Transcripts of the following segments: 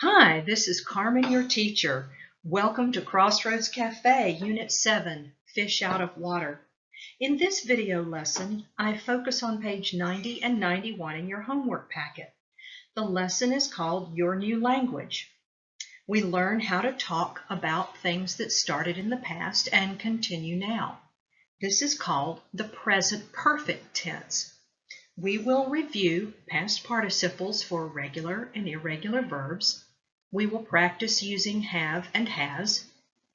Hi, this is Carmen, your teacher. Welcome to Crossroads Cafe, Unit 7, Fish Out of Water. In this video lesson, I focus on page 90 and 91 in your homework packet. The lesson is called Your New Language. We learn how to talk about things that started in the past and continue now. This is called the present perfect tense. We will review past participles for regular and irregular verbs. We will practice using have and has.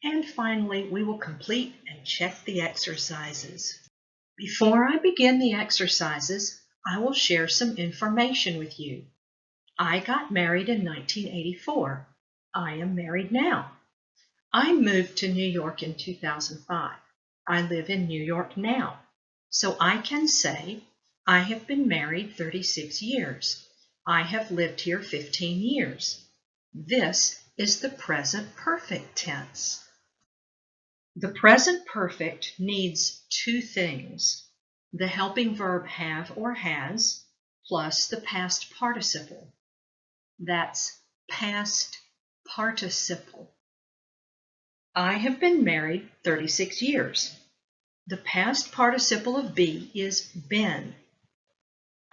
And finally, we will complete and check the exercises. Before I begin the exercises, I will share some information with you. I got married in 1984. I am married now. I moved to New York in 2005. I live in New York now. So I can say, I have been married 36 years. I have lived here 15 years. This is the present perfect tense. The present perfect needs two things: the helping verb have or has, plus the past participle. That's past participle. I have been married 36 years. The past participle of be is been.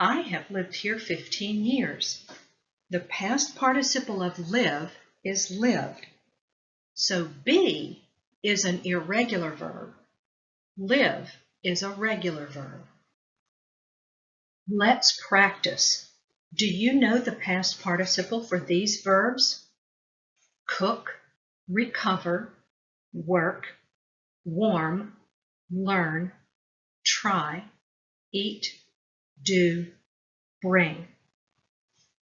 I have lived here 15 years. The past participle of live is lived. So be is an irregular verb. Live is a regular verb. Let's practice. Do you know the past participle for these verbs? Cook, recover, work, warm, learn, try, eat, do, bring.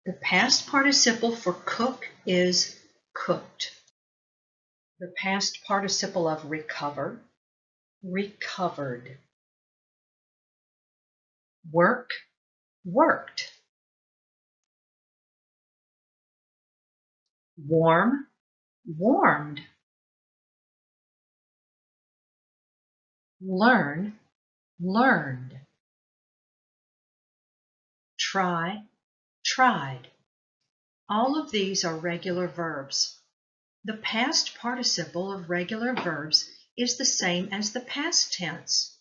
The past participle for cook is cooked. The past participle of recover, recovered. Work, worked. Warm, warmed. Learn, learned. Try, tried. All of these are regular verbs. The past participle of regular verbs is the same as the past tense.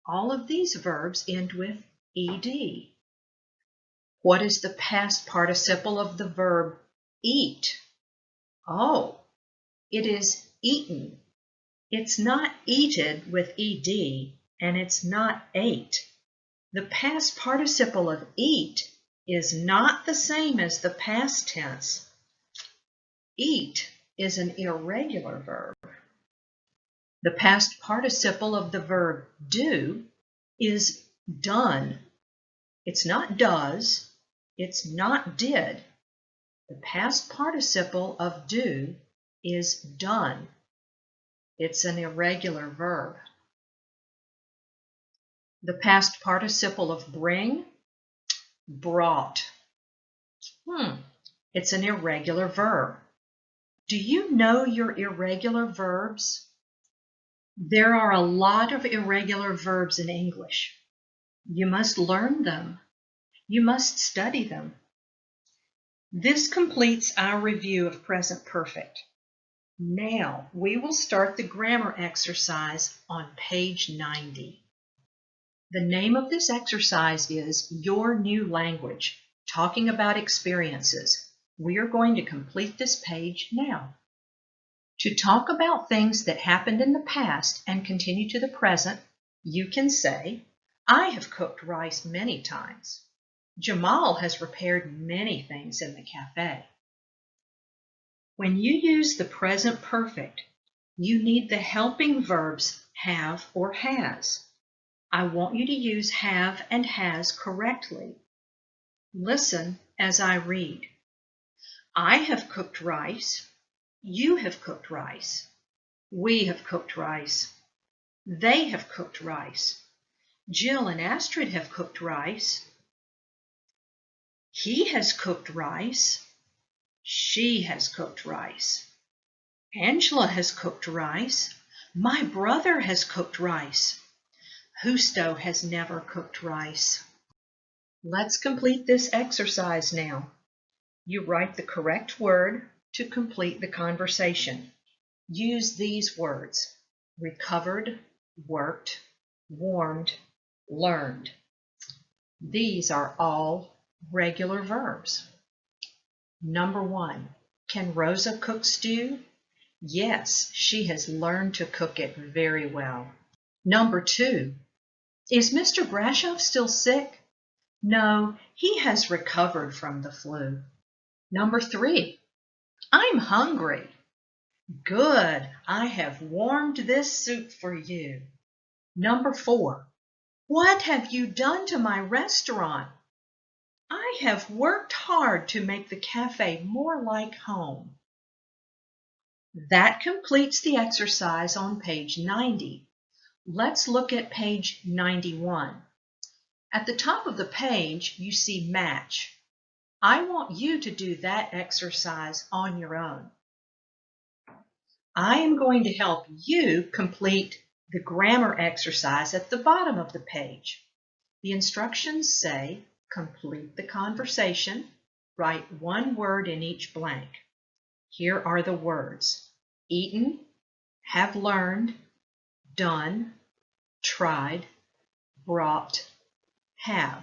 All of these verbs end with ed. What is the past participle of the verb eat? Oh, it is eaten. It's not eated with ed, and it's not ate. The past participle of eat is not the same as the past tense. Eat is an irregular verb. The past participle of the verb do is done. It's not does. It's not did. The past participle of do is done. It's an irregular verb. The past participle of bring, brought. It's an irregular verb. Do you know your irregular verbs? There are a lot of irregular verbs in English. You must learn them. You must study them. This completes our review of present perfect. Now we will start the grammar exercise on page 90. The name of this exercise is Your New Language, talking about experiences. We are going to complete this page now. To talk about things that happened in the past and continue to the present, you can say, I have cooked rice many times. Jamal has repaired many things in the cafe. When you use the present perfect, you need the helping verbs have or has. I want you to use have and has correctly. Listen as I read. I have cooked rice. You have cooked rice. We have cooked rice. They have cooked rice. Jill and Astrid have cooked rice. He has cooked rice. She has cooked rice. Angela has cooked rice. My brother has cooked rice. Husto has never cooked rice. Let's complete this exercise now. You write the correct word to complete the conversation. Use these words: recovered, worked, warmed, learned. These are all regular verbs. Number 1, can Rosa cook stew? Yes, she has learned to cook it very well. Number 2, is Mr. Brashoff still sick? No, he has recovered from the flu. Number 3, I'm hungry. Good, I have warmed this soup for you. Number 4, what have you done to my restaurant? I have worked hard to make the cafe more like home. That completes the exercise on page 90. Let's look at page 91. At the top of the page, you see match. I want you to do that exercise on your own. I am going to help you complete the grammar exercise at the bottom of the page. The instructions say, complete the conversation, write one word in each blank. Here are the words: eaten, have learned, done, tried, brought, have.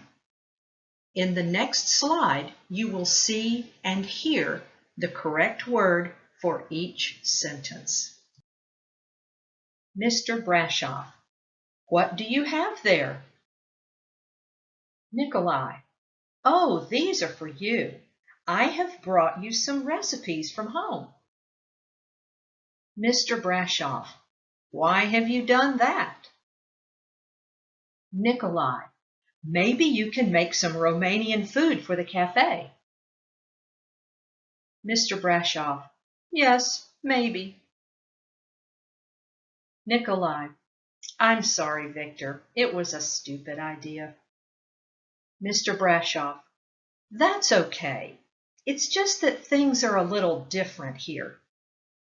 In the next slide, you will see and hear the correct word for each sentence. Mr. Brashoff, what do you have there? Nikolai, oh, these are for you. I have brought you some recipes from home. Mr. Brashoff, why have you done that? Nikolai, maybe you can make some Romanian food for the cafe. Mr. Brashoff, yes, maybe. Nikolai, I'm sorry, Victor. It was a stupid idea. Mr. Brashoff, that's okay. It's just that things are a little different here.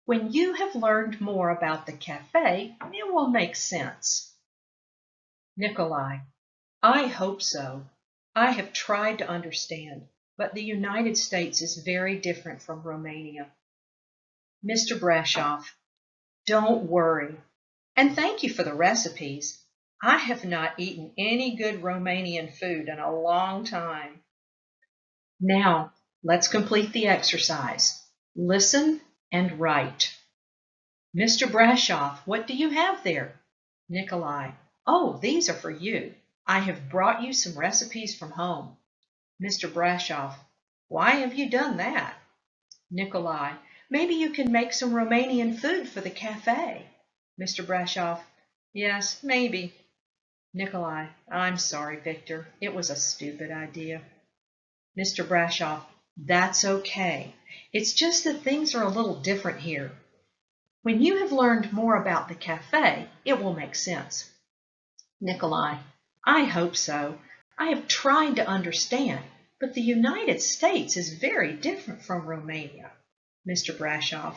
When you have learned more about the cafe, it will make sense. Nikolai, I hope so. I have tried to understand, but the United States is very different from Romania. Mr. Brashoff, don't worry. And thank you for the recipes. I have not eaten any good Romanian food in a long time. Now, let's complete the exercise. Listen and write. Mr. Brashoff, what do you have there? Nikolai, oh, these are for you. I have brought you some recipes from home. Mr. Brashoff, why have you done that? Nikolai, maybe you can make some Romanian food for the cafe. Mr. Brashoff, yes, maybe. Nikolai, I'm sorry, Victor. It was a stupid idea. Mr. Brashoff, that's okay. It's just that things are a little different here. When you have learned more about the cafe, it will make sense. Nikolai, I hope so. I have tried to understand, but the United States is very different from Romania. Mr. Brashoff,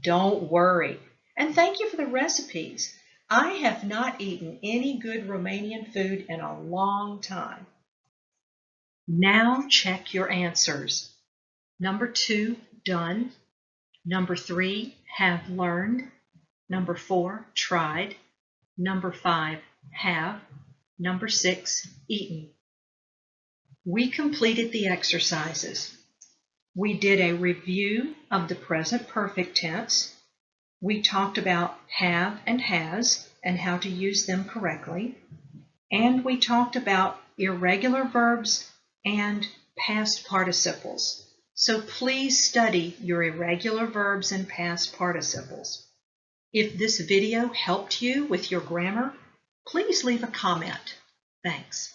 don't worry. And thank you for the recipes. I have not eaten any good Romanian food in a long time. Now check your answers. Number 2, done. Number 3, have learned. Number 4, tried. Number 5, have. Number 6, eaten. We completed the exercises. We did a review of the present perfect tense. We talked about have and has and how to use them correctly. And we talked about irregular verbs and past participles. So please study your irregular verbs and past participles. If this video helped you with your grammar, please leave a comment. Thanks.